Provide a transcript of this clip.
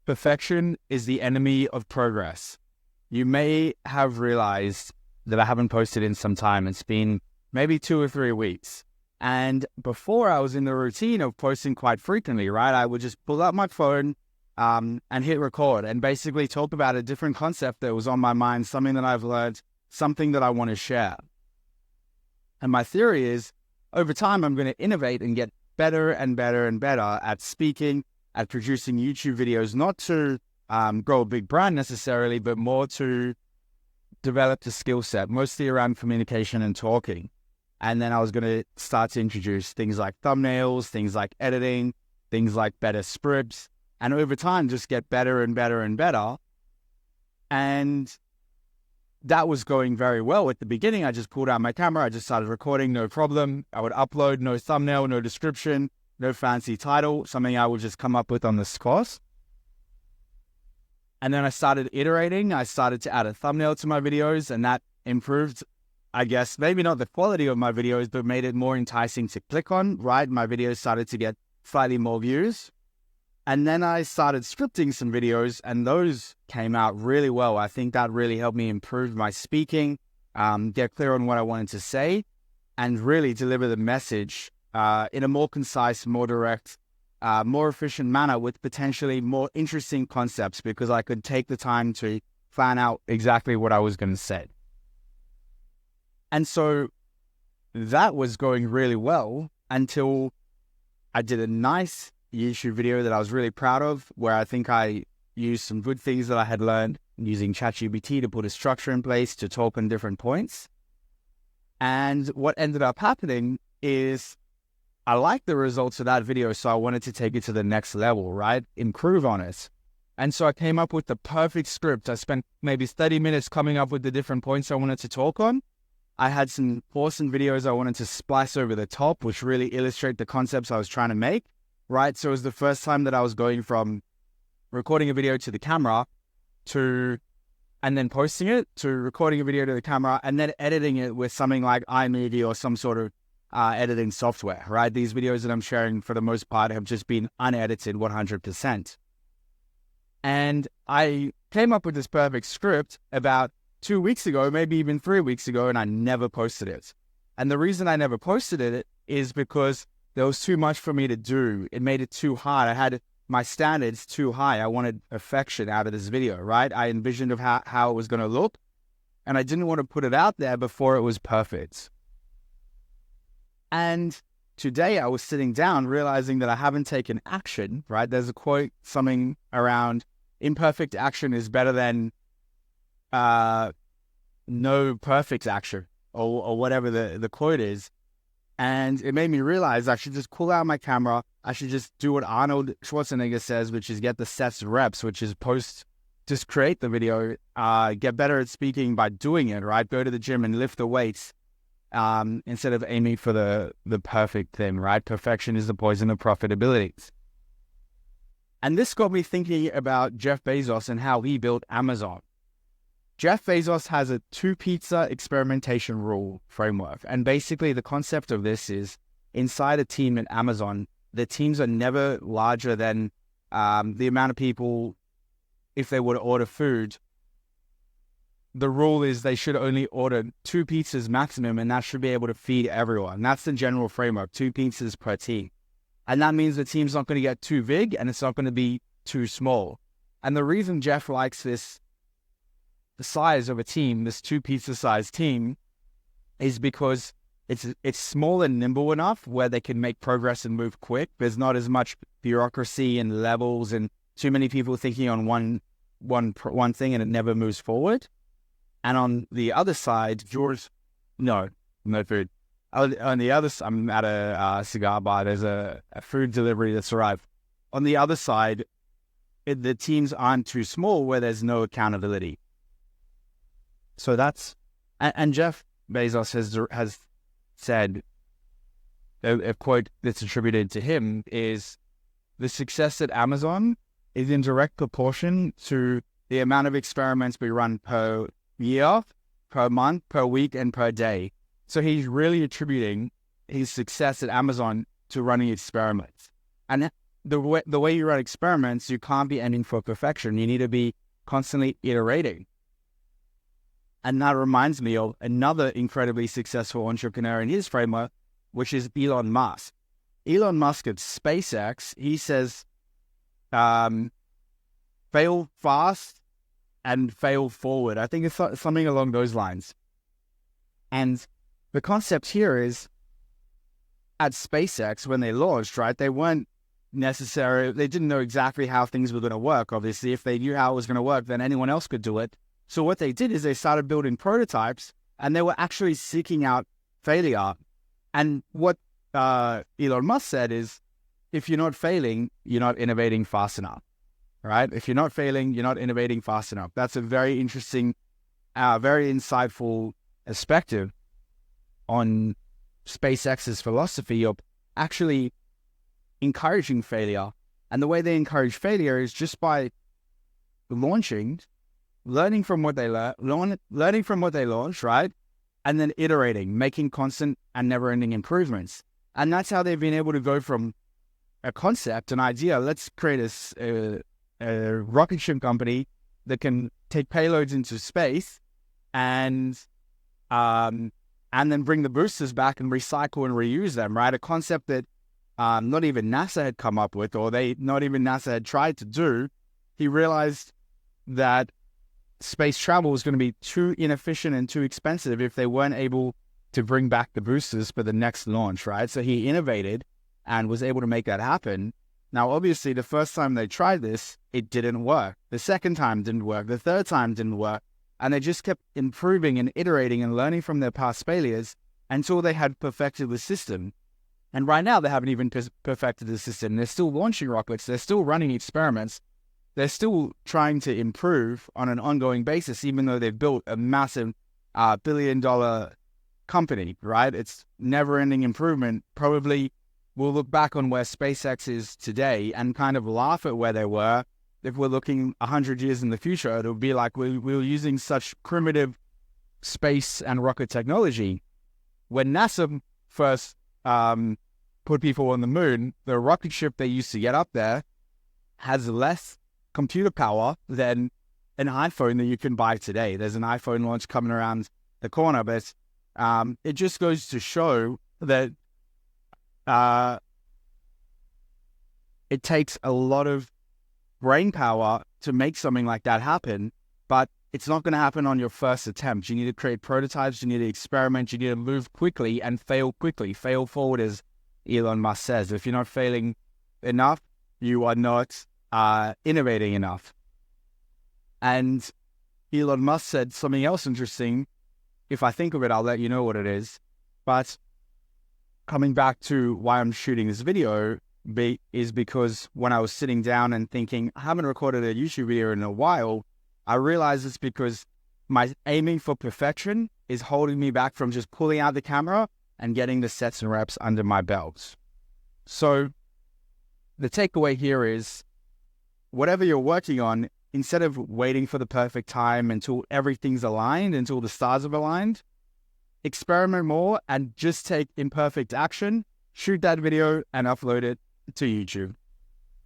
Perfection is the enemy of progress. You may have realized that I haven't posted in some time. It's been maybe 2 or 3 weeks. And before I was in the routine of posting quite frequently, right? I would just pull out my phone and hit record and basically talk about a different concept that was on my mind, something that I've learned, something that I want to share. And my theory is over time, I'm going to innovate and get better and better and better at speaking, at producing YouTube videos, not to grow a big brand necessarily, but more to develop the skill set, mostly around communication and talking. And then I was going to start to introduce things like thumbnails, things like editing, things like better scripts, and over time just get better and better and better. And that was going very well at the beginning. I just pulled out my camera, I just started recording, no problem. I would upload, no thumbnail, no description, no fancy title, something I would just come up with on the spot. And then I started iterating. I started to add a thumbnail to my videos, and that improved, I guess, maybe not the quality of my videos, but made it more enticing to click on, right? My videos started to get slightly more views. And then I started scripting some videos, and those came out really well. I think that really helped me improve my speaking, get clear on what I wanted to say, and really deliver the message in a more concise, more direct, more efficient manner with potentially more interesting concepts, because I could take the time to plan out exactly what I was going to say. And so that was going really well until I did a nice YouTube video that I was really proud of, where I think I used some good things that I had learned using ChatGPT to put a structure in place to talk on different points. And what ended up happening is I liked the results of that video, so I wanted to take it to the next level, right? Improve on it. And so I came up with the perfect script. I spent maybe 30 minutes coming up with the different points I wanted to talk on. I had some awesome videos I wanted to splice over the top, which really illustrate the concepts I was trying to make, right? So it was the first time that I was going from recording a video to the camera to, and then posting it, to recording a video to the camera and then editing it with something like iMovie or some sort of editing software, right? These videos that I'm sharing for the most part have just been unedited 100%. And I came up with this perfect script about 2 weeks ago, maybe even 3 weeks ago, and I never posted it. And the reason I never posted it is because there was too much for me to do. It made it too hard. I had my standards too high. I wanted perfection out of this video, right? I envisioned of how it was going to look, and I didn't want to put it out there before it was perfect. And today I was sitting down realizing that I haven't taken action, right? There's a quote, something around imperfect action is better than no perfect action, or whatever the quote is. And it made me realize I should just pull out my camera. I should just do what Arnold Schwarzenegger says, which is get the sets reps, which is just create the video, get better at speaking by doing it, right? Go to the gym and lift the weights instead of aiming for the perfect thing, right? Perfection is the poison of profitability. And this got me thinking about Jeff Bezos and how he built Amazon. Jeff Bezos has a 2-pizza experimentation rule framework. And basically the concept of this is inside a team at Amazon, the teams are never larger than the amount of people, if they were to order food. The rule is they should only order 2 pizzas maximum, and that should be able to feed everyone. That's the general framework, 2 pizzas per team. And that means the team's not going to get too big and it's not going to be too small. And the reason Jeff likes the size of a team, this 2-pizza size team, is because it's small and nimble enough where they can make progress and move quick. There's not as much bureaucracy and levels and too many people thinking on one thing and it never moves forward. And on the other side, no food. On the other side, I'm at a cigar bar. There's a food delivery that's arrived. On the other side, the teams aren't too small where there's no accountability. So that's, and Jeff Bezos has said, a quote that's attributed to him is, the success at Amazon is in direct proportion to the amount of experiments we run per year, per month, per week, and per day. So he's really attributing his success at Amazon to running experiments. And the way you run experiments, you can't be aiming for perfection. You need to be constantly iterating. And that reminds me of another incredibly successful entrepreneur in his framework, which is Elon Musk. Elon Musk at SpaceX, he says, fail fast and fail forward. I think it's something along those lines. And the concept here is, at SpaceX, when they launched, right, they didn't know exactly how things were going to work. Obviously, if they knew how it was going to work, then anyone else could do it. So what they did is they started building prototypes, and they were actually seeking out failure. And what Elon Musk said is, if you're not failing, you're not innovating fast enough, right? If you're not failing, you're not innovating fast enough. That's a very interesting, very insightful perspective on SpaceX's philosophy of actually encouraging failure. And the way they encourage failure is just by launching, learning from what they learning from what they launched, right? And then iterating, making constant and never-ending improvements. And that's how they've been able to go from a concept, an idea, let's create a rocket ship company that can take payloads into space and then bring the boosters back and recycle and reuse them, right? A concept that not even NASA had come up with, or not even NASA had tried to do. He realized that space travel was going to be too inefficient and too expensive if they weren't able to bring back the boosters for the next launch, right? So he innovated and was able to make that happen. Now, obviously, the first time they tried this, it didn't work. The second time didn't work. The third time didn't work. And they just kept improving and iterating and learning from their past failures until they had perfected the system. And right now, they haven't even perfected the system. They're still launching rockets. They're still running experiments. They're still trying to improve on an ongoing basis, even though they've built a massive billion-dollar company, right? It's never-ending improvement. Probably we'll look back on where SpaceX is today and kind of laugh at where they were. If we're looking 100 years in the future, it'll be like we were using such primitive space and rocket technology. When NASA first put people on the moon, the rocket ship they used to get up there has less computer power than an iPhone that you can buy today. There's an iPhone launch coming around the corner, but it just goes to show that it takes a lot of brain power to make something like that happen, but it's not going to happen on your first attempt. You need to create prototypes, you need to experiment, you need to move quickly and fail quickly. Fail forward, as Elon Musk says. If you're not failing enough, you are not innovating enough. And Elon Musk said something else interesting. If I think of it, I'll let you know what it is. But coming back to why I'm shooting this video is because when I was sitting down and thinking, I haven't recorded a YouTube video in a while, I realized it's because my aiming for perfection is holding me back from just pulling out the camera and getting the sets and reps under my belt. So the takeaway here is, whatever you're working on, instead of waiting for the perfect time until everything's aligned, until the stars have aligned, experiment more and just take imperfect action, shoot that video and upload it to YouTube.